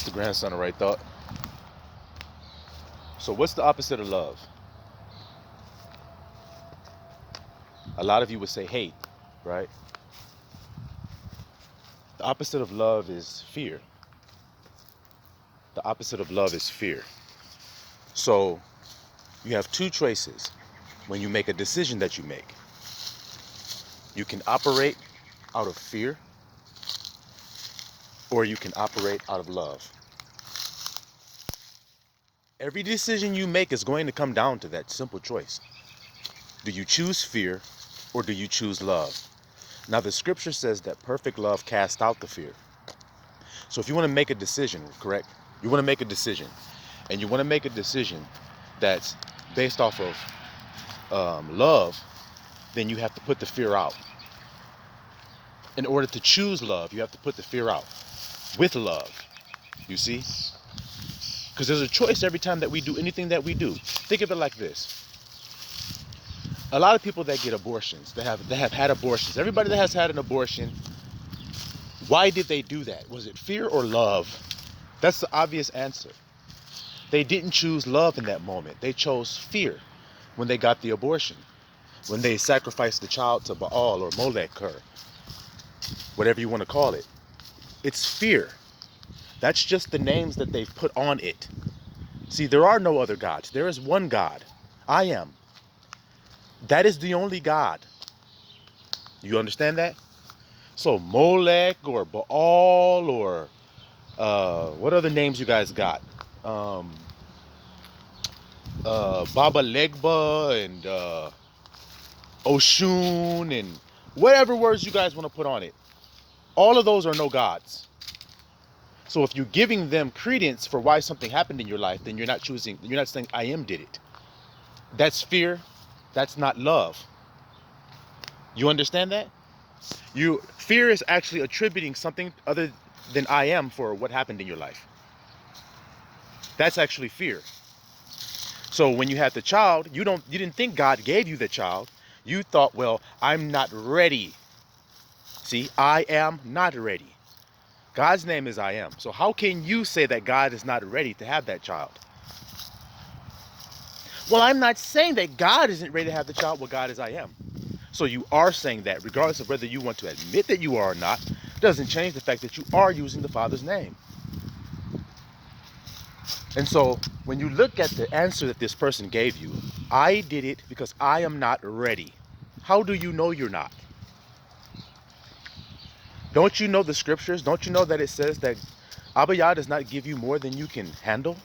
It's the grandson of Right Thought. So what's the opposite of love? A lot of you would say hate, right? The opposite of love is fear. The opposite of love is fear. So you have two choices when you make a decision that you make. You can operate out of fear, or you can operate out of love. Every decision you make is going to come down to that simple choice. Do you choose fear, or do you choose love? Now the scripture says that perfect love casts out the fear. So if you want to make a decision, correct? You want to make a decision, and you want to make a decision that's based off of love, then you have to put the fear out. In order to choose love, you have to put the fear out with love. You see? Because there's a choice every time that we do anything that we do. Think of it like this. A lot of people that get abortions, they have had abortions. Everybody that has had an abortion, why did they do that? Was it fear or love? That's the obvious answer. They didn't choose love in that moment. They chose fear when they got the abortion. When they sacrificed the child to Baal or Molech or whatever you want to call it. It's fear. That's just the names that they've put on it. See, there are no other gods. There is one God. I am. That is the only God. You understand that? So Molech or Baal or what other names you guys got? Baba Legba and Oshun and whatever words you guys want to put on it. All of those are no gods. So if you're giving them credence for why something happened in your life, then you're not saying I am did it. That's fear. That's not love. You understand that? Fear is actually attributing something other than I am for what happened in your life. That's actually fear. So when you had the child, you didn't think God gave you the child. You thought, well, I'm not ready. See, I am not ready. God's name is I am. So how can you say that God is not ready to have that child? Well, I'm not saying that God isn't ready to have the child. Well, God is I am. So you are saying that regardless of whether you want to admit that you are or not, doesn't change the fact that you are using the Father's name. And so when you look at the answer that this person gave you, I did it because I am not ready. How do you know you're not? Don't you know the scriptures? Don't you know that it says that Abba Yah does not give you more than you can handle?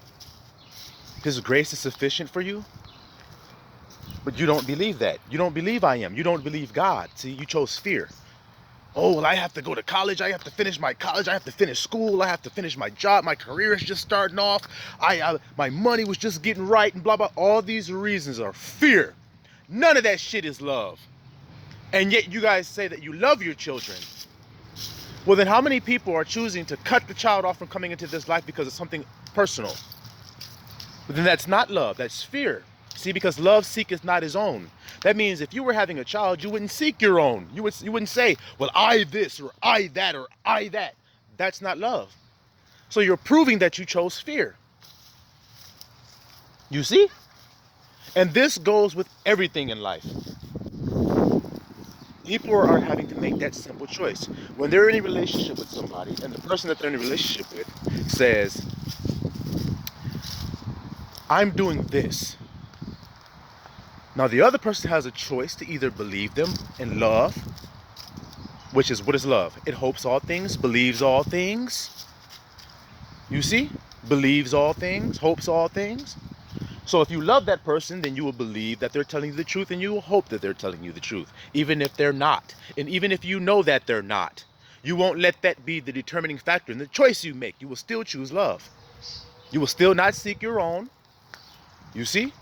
His grace is sufficient for you? But you don't believe that. You don't believe I am. You don't believe God. See, you chose fear. Oh, well, I have to go to college. I have to finish my college. I have to finish school. I have to finish my job. My career is just starting off. My money was just getting right and blah, blah. All these reasons are fear. None of that shit is love. And yet you guys say that you love your children. Well, then how many people are choosing to cut the child off from coming into this life because of something personal? But then that's not love. That's fear. See, because love seeketh not his own. That means if you were having a child, you wouldn't seek your own. You wouldn't say, well, I this or I that or I that. That's not love. So you're proving that you chose fear. You see? And this goes with everything in life. People are having to make that simple choice. When they're in a relationship with somebody and the person that they're in a relationship with says, I'm doing this. Now the other person has a choice to either believe them in love, which is, what is love? It hopes all things, believes all things. You see? Believes all things, hopes all things. So if you love that person, then you will believe that they're telling you the truth, and you will hope that they're telling you the truth, even if they're not. And even if you know that they're not, you won't let that be the determining factor in the choice you make. You will still choose love. You will still not seek your own. You see?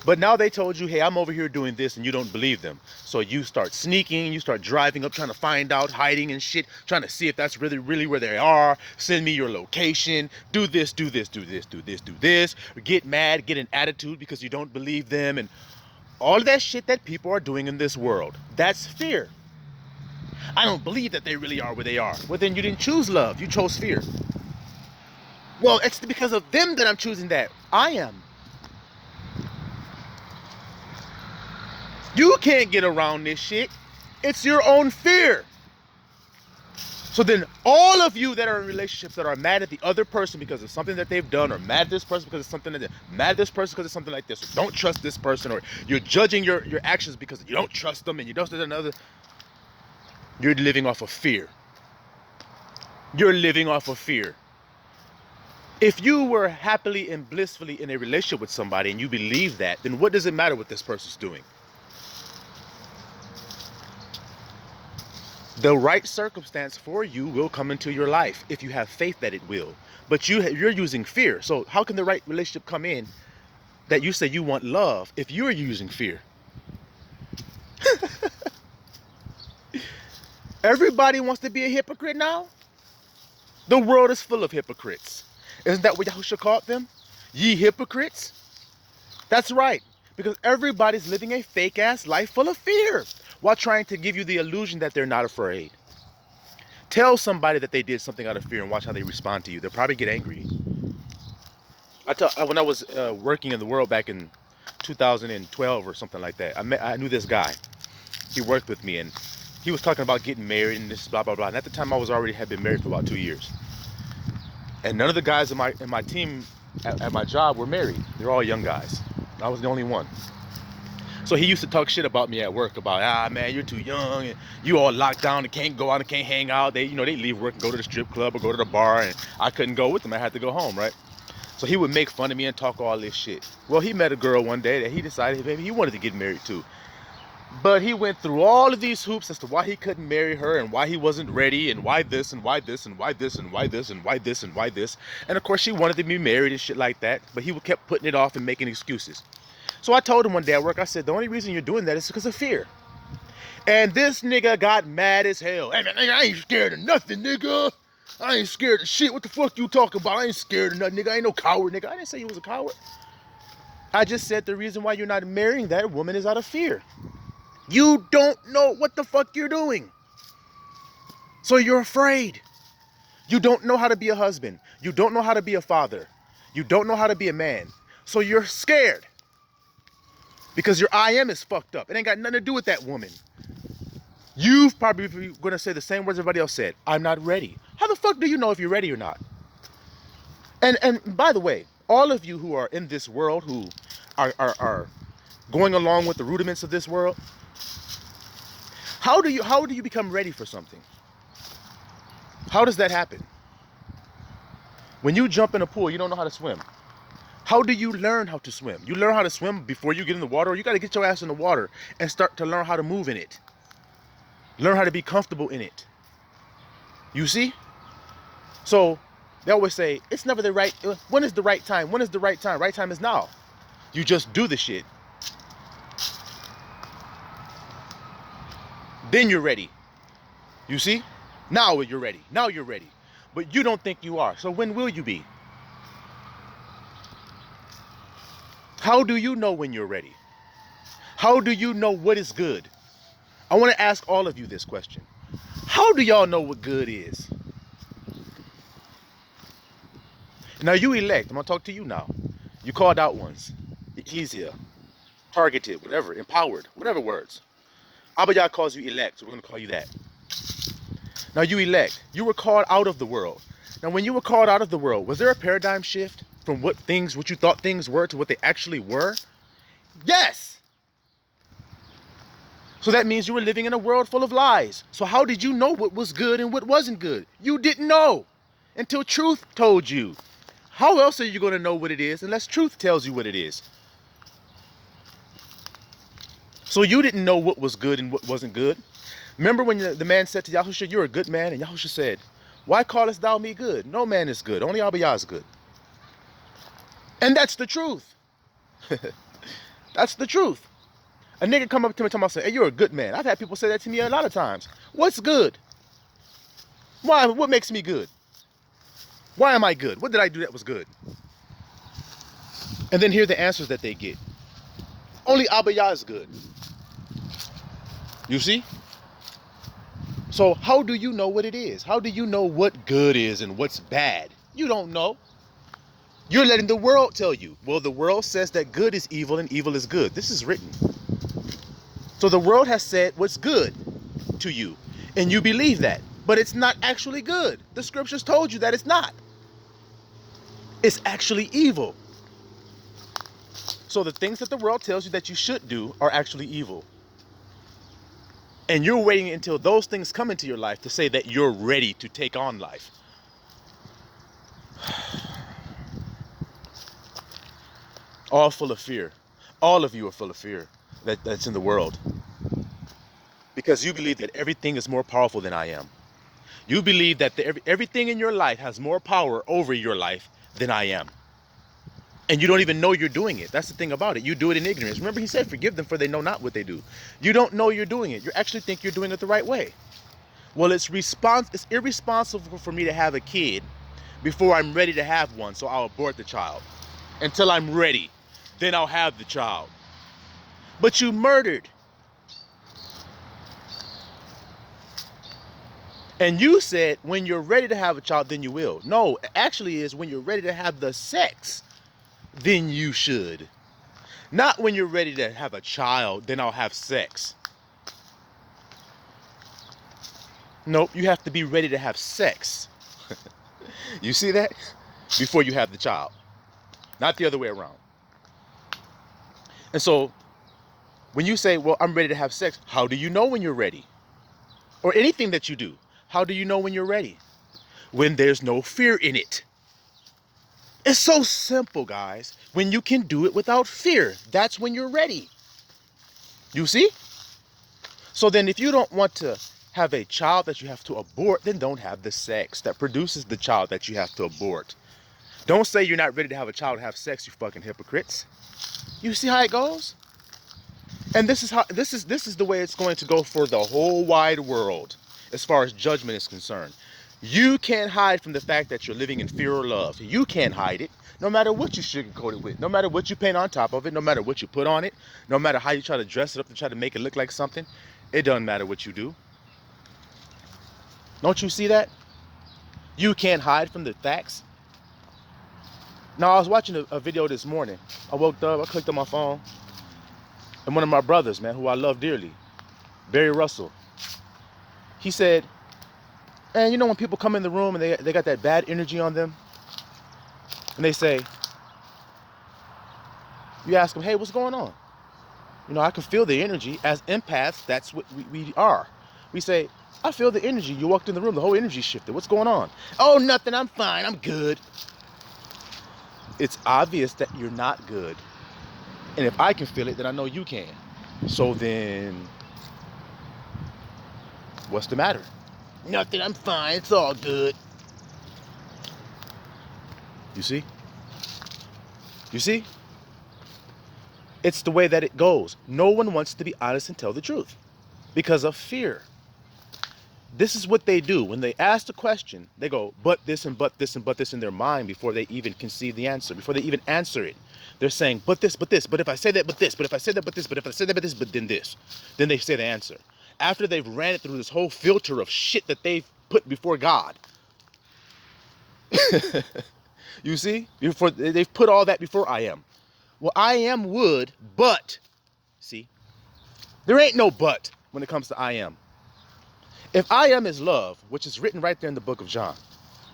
But now they told you, hey, I'm over here doing this, and you don't believe them. So you start sneaking, you start driving up, trying to find out, hiding and shit, trying to see if that's really where they are. Send me your location. Do this, do this, do this, do this, do this. Get mad, get an attitude because you don't believe them. And all of that shit that people are doing in this world. That's fear. I don't believe that they really are where they are. Well, then you didn't choose love. You chose fear. Well, it's because of them that I'm choosing that. I am. You can't get around this shit. It's your own fear. So then all of you that are in relationships that are mad at the other person because of something that they've done, or mad at this person because of something that mad at this person because of something like this, or don't trust this person, or you're judging your actions because you don't trust them and you don't trust another, you're living off of fear. You're living off of fear. If you were happily and blissfully in a relationship with somebody and you believe that, then what does it matter what this person's doing? The right circumstance for you will come into your life if you have faith that it will. But you're using fear. So how can the right relationship come in that you say you want love if you're using fear? Everybody wants to be a hypocrite now? The world is full of hypocrites. Isn't that what Yahushua called them? Ye hypocrites? That's right. Because everybody's living a fake-ass life full of fear while trying to give you the illusion that they're not afraid. Tell somebody that they did something out of fear and watch how they respond to you. They'll probably get angry. When I was working in the world back in 2012 or something like that, I knew this guy. He worked with me and he was talking about getting married and this blah, blah, blah. And at the time I had been married for about 2 years. And none of the guys in my team at my job were married. They're all young guys. I was the only one. So he used to talk shit about me at work about, man, you're too young and you all locked down and can't go out and can't hang out. They leave work and go to the strip club or go to the bar, and I couldn't go with them. I had to go home, right? So he would make fun of me and talk all this shit. Well, he met a girl one day that he decided maybe he wanted to get married to. But he went through all of these hoops as to why he couldn't marry her and why he wasn't ready and why this and why this and why this and why this and why this and why this. And of course she wanted to be married and shit like that, but he kept putting it off and making excuses. So I told him one day at work, I said, the only reason you're doing that is because of fear. And this nigga got mad as hell. Hey man, I ain't scared of nothing, nigga. I ain't scared of shit. What the fuck you talking about? I ain't scared of nothing, nigga. I ain't no coward, nigga. I didn't say you was a coward. I just said the reason why you're not marrying that woman is out of fear. You don't know what the fuck you're doing. So you're afraid. You don't know how to be a husband. You don't know how to be a father. You don't know how to be a man. So you're scared. Because your I am is fucked up. It ain't got nothing to do with that woman. You've probably going to say the same words everybody else said. I'm not ready. How the fuck do you know if you're ready or not? And by the way, all of you who are in this world, who are going along with the rudiments of this world, how do you become ready for something? How does that happen? When you jump in a pool, you don't know how to swim. How do you learn how to swim? You learn how to swim before you get in the water, or you got to get your ass in the water and start to learn how to move in it. Learn how to be comfortable in it. You see? So they always say, it's never the right, when is the right time? When is the right time? Right time is now. You just do the shit. Then you're ready. You see? Now you're ready. Now you're ready. But you don't think you are. So when will you be? How do you know when you're ready? How do you know what is good? I want to ask all of you this question. How do y'all know what good is? Now you elect. I'm going to talk to you now. You called out ones. Easier. Targeted. Whatever. Empowered. Whatever words. Abba Yah calls you elect. So we're going to call you that. Now you elect. You were called out of the world. Now when you were called out of the world, was there a paradigm shift from what you thought things were to what they actually were? Yes. So that means you were living in a world full of lies. So how did you know what was good and what wasn't good? You didn't know until truth told you. How else are you going to know what it is unless truth tells you what it is? So you didn't know what was good and what wasn't good. Remember when the man said to Yahushua, you're a good man, and Yahushua said, why callest thou me good? No man is good. Only Abba Yah is good. And that's the truth. That's the truth. A nigga come up to me and tell me, hey, you're a good man. I've had people say that to me a lot of times. What's good? Why? What makes me good? Why am I good? What did I do that was good? And then here are the answers that they get. Only Abba Yah is good. You see? So how do you know what it is? How do you know what good is and what's bad? You don't know. You're letting the world tell you. Well, the world says that good is evil and evil is good. This is written. So the world has said what's good to you, and you believe that, but it's not actually good. The scriptures told you that it's not. It's actually evil. So the things that the world tells you that you should do are actually evil. And you're waiting until those things come into your life to say that you're ready to take on life. All full of fear. All of you are full of fear that's in the world. Because you believe that everything is more powerful than I am. You believe that everything in your life has more power over your life than I am. And you don't even know you're doing it. That's the thing about it. You do it in ignorance. Remember, he said, forgive them for they know not what they do. You don't know you're doing it. You actually think you're doing it the right way. Well, it's irresponsible for me to have a kid before I'm ready to have one, so I'll abort the child. Until I'm ready, then I'll have the child. But you murdered. And you said, when you're ready to have a child, then you will. No, actually is when you're ready to have the sex, then you should. Not when you're ready to have a child, then I'll have sex. Nope, you have to be ready to have sex. You see that? Before you have the child. Not the other way around. And so, when you say, well, I'm ready to have sex, how do you know when you're ready? Or anything that you do, how do you know when you're ready? When there's no fear in it. It's so simple, guys. When you can do it without fear, that's when you're ready. You see? So then if you don't want to have a child that you have to abort, then don't have the sex that produces the child that you have to abort. Don't say you're not ready to have a child and have sex, you fucking hypocrites. You see how it goes? And this is the way it's going to go for the whole wide world as far as judgment is concerned. You can't hide from the fact that you're living in fear or love. You can't hide it, no matter what you sugarcoat it with, no matter what you paint on top of it, no matter what you put on it, no matter how you try to dress it up and try to make it look like something. It doesn't matter what you do. Don't you see that? You can't hide from the facts. Now, I was watching a video this morning. I woke up, I clicked on my phone, and one of my brothers, man, who I love dearly, Barry Russell, he said, and you know when people come in the room and they got that bad energy on them, and they say, you ask them, hey, what's going on? You know, I can feel the energy. As empaths, that's what we are. We say, I feel the energy. You walked in the room, the whole energy shifted. What's going on? Oh, nothing, I'm fine, I'm good. It's obvious that you're not good. And if I can feel it, then I know you can. So then, what's the matter? Nothing, I'm fine, it's all good. You see? You see? It's the way that it goes. No one wants to be honest and tell the truth because of fear. This is what they do. When they ask the question, they go, but this and but this and but this in their mind before they even conceive the answer, before they even answer it. They're saying, but this, but if I say that, but this, but if I say that, but this, but if I say that, but this, but then this. Then they say the answer. After they've ran it through this whole filter of shit that they've put before God. You see? They've put all that before I am. Well, I am would, but, see, there ain't no but when it comes to I am. If I am is love, which is written right there in the book of John,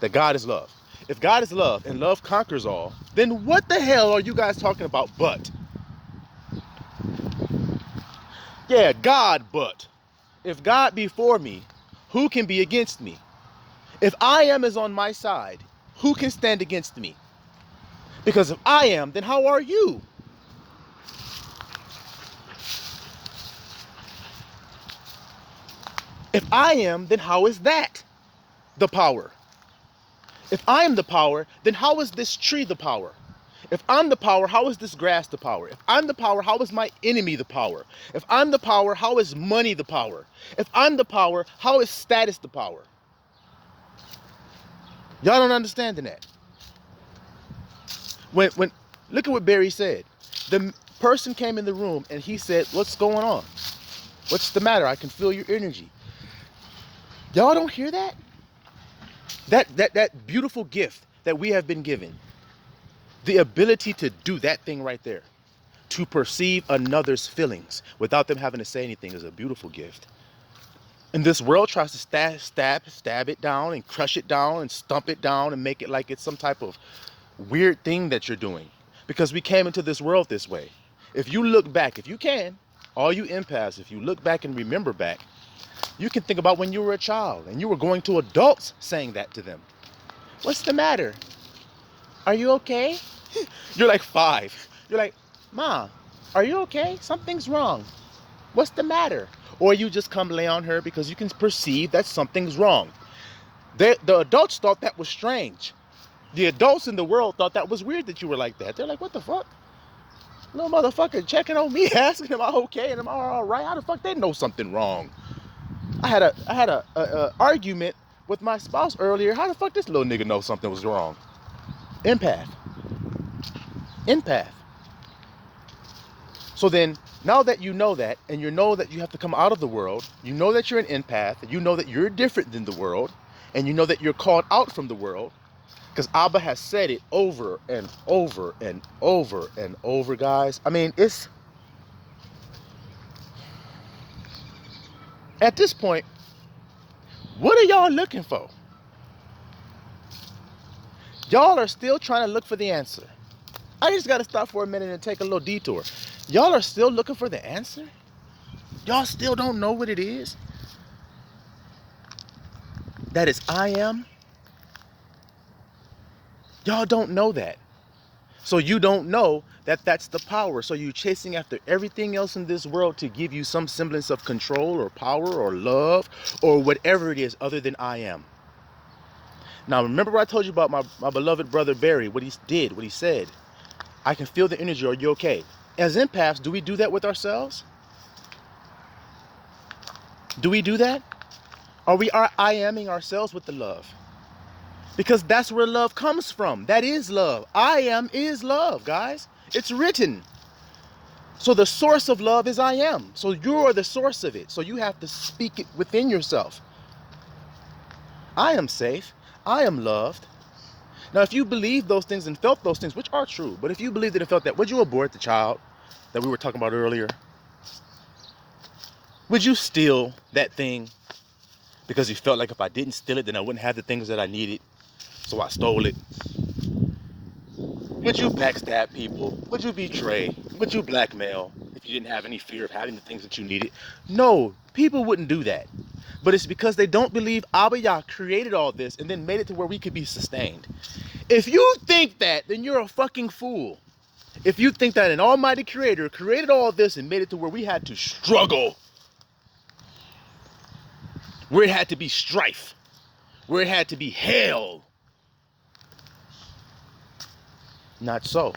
that God is love. If God is love and love conquers all, then what the hell are you guys talking about but? Yeah, God but. If God be for me, who can be against me? If I am is on my side, who can stand against me? Because if I am, then how are you? If I am, then how is that the power? If I am the power, then how is this tree the power? If I'm the power, how is this grass the power? If I'm the power, how is my enemy the power? If I'm the power, how is money the power? If I'm the power, how is status the power? Y'all don't understand that. When look at what Barry said. The person came in the room and he said, what's going on? What's the matter? I can feel your energy. Y'all don't hear that? That beautiful gift that we have been given. The ability to do that thing right there, to perceive another's feelings without them having to say anything, is a beautiful gift. And this world tries to stab it down and crush it down and stump it down and make it like it's some type of weird thing that you're doing. Because we came into this world this way. If you look back, if you can, all you empaths, if you look back and remember back, you can think about when you were a child and you were going to adults saying that to them. What's the matter? Are you okay? You're like 5. You're like, Ma, are you okay? Something's wrong. What's the matter? Or you just come lay on her because you can perceive that something's wrong. The adults thought that was strange. The adults in the world thought that was weird that you were like that. They're like, what the fuck? Little motherfucker checking on me, asking am I okay and am I all right? How the fuck they know something wrong? I had a argument with my spouse earlier. How the fuck this little nigga know something was wrong? Empath. Empath. So then, now that you know that, and you know that you have to come out of the world, you know that you're an empath, and you know that you're different than the world, and you know that you're called out from the world, because Abba has said it over and over and over and over, guys. I mean, it's... At this point, what are y'all looking for? Y'all are still trying to look for the answer. I just got to stop for a minute and take a little detour. Y'all are still looking for the answer? Y'all still don't know what it is? That is I am? Y'all don't know that. So you don't know that that's the power. So you're chasing after everything else in this world to give you some semblance of control or power or love or whatever it is other than I am. Now, remember what I told you about my beloved brother Barry, what he did, what he said. I can feel the energy. Are you okay? As empaths, do we do that with ourselves? Do we do that? Are we I-aming ourselves with the love? Because that's where love comes from. That is love. I am is love, guys. It's written. So the source of love is I am. So you are the source of it. So you have to speak it within yourself. I am safe. I am loved. Now, if you believe those things and felt those things, which are true, but if you believed it and felt that, would you abort the child that we were talking about earlier? Would you steal that thing because you felt like if I didn't steal it, then I wouldn't have the things that I needed, so I stole it? Would you backstab people? Would you betray? Would you blackmail if you didn't have any fear of having the things that you needed? No, people wouldn't do that. But it's because they don't believe Abba Yah created all this and then made it to where we could be sustained. If you think that, then you're a fucking fool. If you think that an almighty creator created all this and made it to where we had to struggle, where it had to be strife, where it had to be hell. Not so.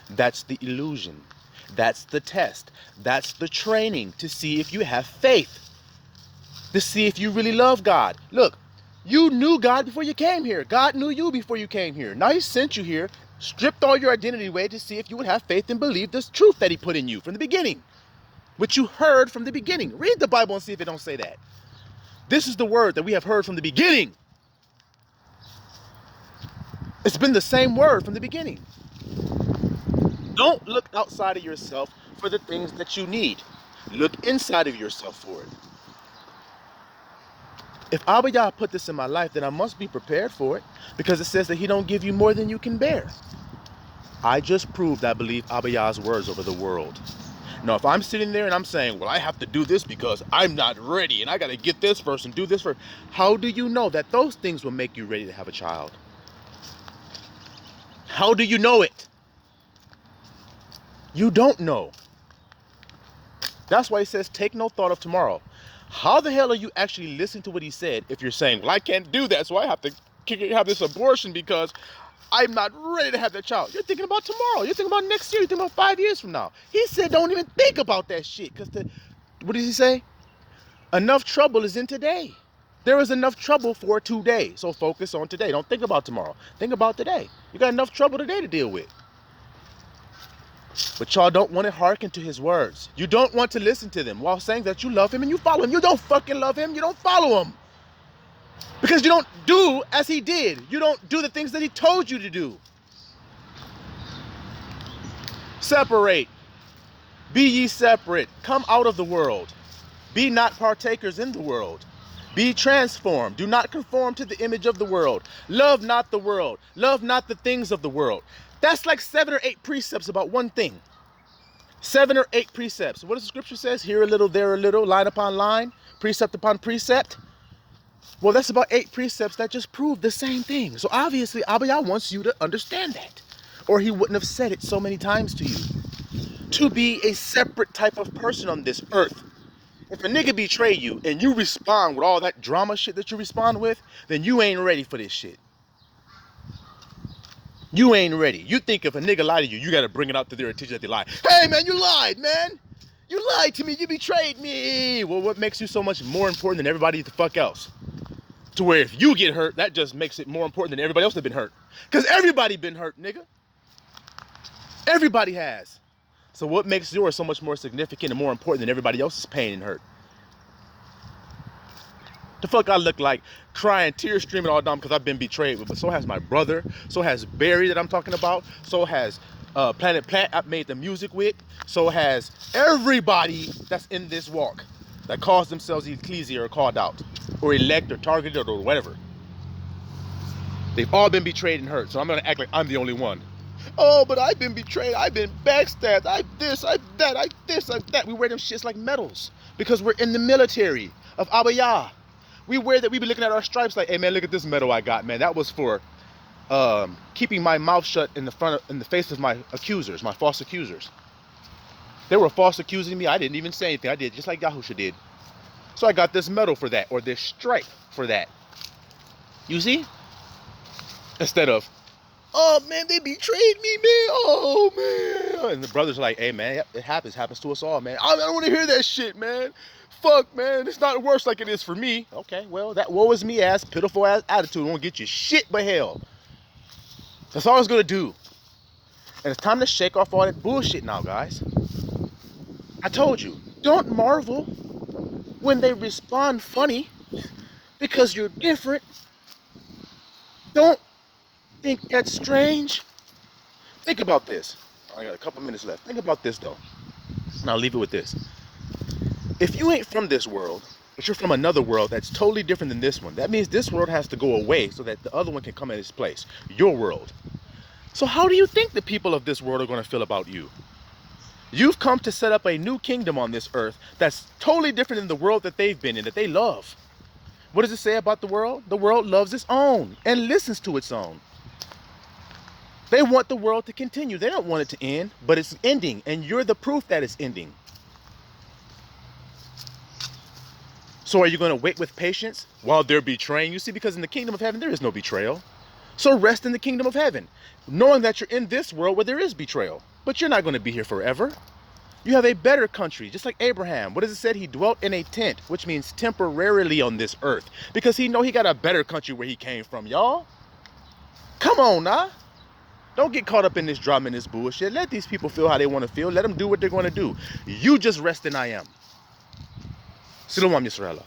That's the illusion. That's the test. That's the training to see if you have faith. To see if you really love God. Look, you knew God before you came here. God knew you before you came here. Now he sent you here, stripped all your identity away to see if you would have faith and believe this truth that he put in you from the beginning. Which you heard from the beginning. Read the Bible and see if it don't say that. This is the word that we have heard from the beginning. It's been the same word from the beginning. Don't look outside of yourself for the things that you need. Look inside of yourself for it. If Abba Yah put this in my life, then I must be prepared for it, because it says that he don't give you more than you can bear. I just proved I believe Abba Yah's words over the world. Now, if I'm sitting there and I'm saying, well, I have to do this because I'm not ready and I got to get this first and do this first, how do you know that those things will make you ready to have a child? How do you know it? You don't know. That's why he says, take no thought of tomorrow. How the hell are you actually listening to what he said if you're saying, well, I can't do that, so I have to have this abortion because I'm not ready to have that child? You're thinking about tomorrow. You're thinking about next year. You're thinking about 5 years from now. He said, don't even think about that shit. Because what does he say? Enough trouble is in today. There is enough trouble for today. So focus on today. Don't think about tomorrow. Think about today. You got enough trouble today to deal with. But y'all don't want to hearken to his words. You don't want to listen to them while saying that you love him and you follow him. You don't fucking love him. You don't follow him. Because you don't do as he did. You don't do the things that he told you to do. Separate. Be ye separate. Come out of the world. Be not partakers in the world. Be transformed. Do not conform to the image of the world. Love not the world. Love not the things of the world. That's like 7 or 8 precepts about one thing. 7 or 8 precepts. What does the scripture says? Here a little, there a little, line upon line, precept upon precept. Well, that's about 8 precepts that just prove the same thing. So obviously, Abba Yah wants you to understand that, or he wouldn't have said it so many times to you. To be a separate type of person on this earth. If a nigga betray you and you respond with all that drama shit that you respond with, then you ain't ready for this shit. You ain't ready. You think if a nigga lied to you, you gotta bring it out to their attention that they lied. Hey man, you lied, man. You lied to me, you betrayed me. Well, what makes you so much more important than everybody the fuck else? To where if you get hurt, that just makes it more important than everybody else that been hurt. Because everybody been hurt, nigga. Everybody has. So what makes yours so much more significant and more important than everybody else's pain and hurt? The fuck I look like crying, tears streaming all down because I've been betrayed. But so has my brother. So has Barry that I'm talking about. So has Planet Plant I made the music with. So has everybody that's in this walk that calls themselves ecclesia or called out or elect or targeted or whatever. They've all been betrayed and hurt. So I'm going to act like I'm the only one. Oh, but I've been betrayed. I've been backstabbed. I this, I that, I this, I that. We wear them shits like medals because we're in the military of Abba Yah. We wear that. We be looking at our stripes like, hey man, look at this medal I got, man. That was for keeping my mouth shut in the face of my accusers, my false accusers. They were false accusing me. I didn't even say anything. I did just like Yahusha did. So I got this medal for that, or this stripe for that. You see? Instead of, oh man, they betrayed me, man. Oh man. And the brother's like, hey man, it happens to us all, man. I don't want to hear that shit, man. Fuck, man, it's not worse like it is for me. Okay, well, that woe is me ass, pitiful ass attitude won't get you shit but hell. That's all it's gonna do. And it's time to shake off all that bullshit now, guys. I told you, don't marvel when they respond funny because you're different. Don't think that's strange. Think about this. I got a couple minutes left. Think about this though. And I'll leave it with this. If you ain't from this world, but you're from another world that's totally different than this one, that means this world has to go away so that the other one can come in its place. Your world. So how do you think the people of this world are going to feel about you? You've come to set up a new kingdom on this earth that's totally different than the world that they've been in, that they love. What does it say about the world? The world loves its own and listens to its own. They want the world to continue. They don't want it to end, but it's ending, and you're the proof that it's ending. So are you going to wait with patience while they're betraying you? See, because in the kingdom of heaven, there is no betrayal. So rest in the kingdom of heaven, knowing that you're in this world where there is betrayal. But you're not going to be here forever. You have a better country, just like Abraham. What does it say? He dwelt in a tent, which means temporarily on this earth. Because he know he got a better country where he came from, y'all. Come on, now. Don't get caught up in this drama and this bullshit. Let these people feel how they want to feel. Let them do what they're going to do. You just rest in I am. Shalom Yisrael.